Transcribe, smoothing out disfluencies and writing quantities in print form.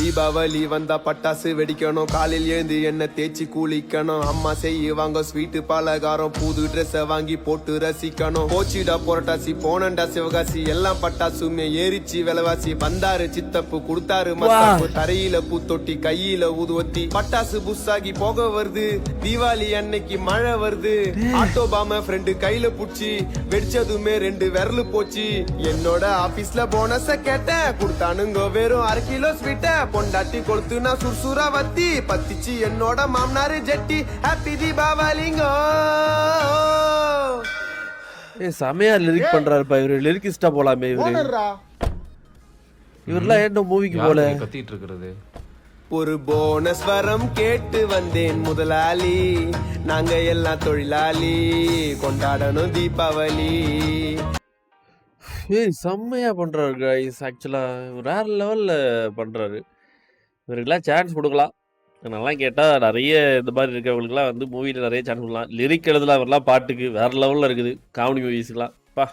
தீபாவளி வந்தா பட்டாசு வெடிக்கணும், காலையில் எழுந்து என்ன தேய்ச்சி குளிக்கணும், அம்மா செய்வாங்க ஸ்வீட்டு பலகாரம், புது ட்ரெஸ் வாங்கி போட்டு ரசிக்கணும். போச்சிடா புரட்டாசி போனண்டா சிவகாசி, எல்லாம் பட்டாசுமே ஏறிச்சு விலைவாசி. வந்தாரு சித்தப்பு கொடுத்தாரு மத்தாப்பு, தரையில பூத்தொட்டி கையில ஊதுவத்தி, பட்டாசு புஸ்ஸாகி போக வருது, தீபாவளி அன்னைக்கு மழை வருது. ஆட்டோ பாம ஃப்ரெண்டு கையில புடிச்சு வெடிச்சதுமே 2 விரலு போச்சு. என்னோட ஆபீஸ்ல போனஸ கேட்டேன், கொடுத்தானுங்க வெறும் 1/2 கிலோ ஸ்வீட்ட. பொண்டாட்டி கொளுத்துனா சுர்சுரா வத்தி, பத்திச்சு என்னோட மாமனாரு ஜெட்டி. ஹாப்பி தீபாவளிங்கோ. செமையா லிரிக் பண்றாருப்பா இவரு. லிரிக்கிஸ்டா போலாமே இவரு. இவரெல்லாம் ஏன் மூவிக்கு போல கத்திட்டு இருக்கிறது? ஒரு போனஸ் வரம் கேட்டு வந்தேன் முதலாளி, நாங்க எல்லாம் தொழிலாளி, கொண்டாடணும் தீபாவளி. செம்மையா பண்றாரு கைஸ். ஆக்சுவலா வேற லெவல்ல பண்றாரு. இவருக்கெல்லாம் சான்ஸ் கொடுக்கலாம். நல்லா கேட்டா நிறைய இந்த மாதிரி இருக்கிறவங்களுக்குலாம் வந்து மூவில நிறைய சான்ஸ் கொடுக்கலாம். லிரிக் எழுதலாம், அவர்லாம் பாட்டுக்கு வேற லெவல்ல இருக்குது. காமெடி மூவிஸ்லாம் பா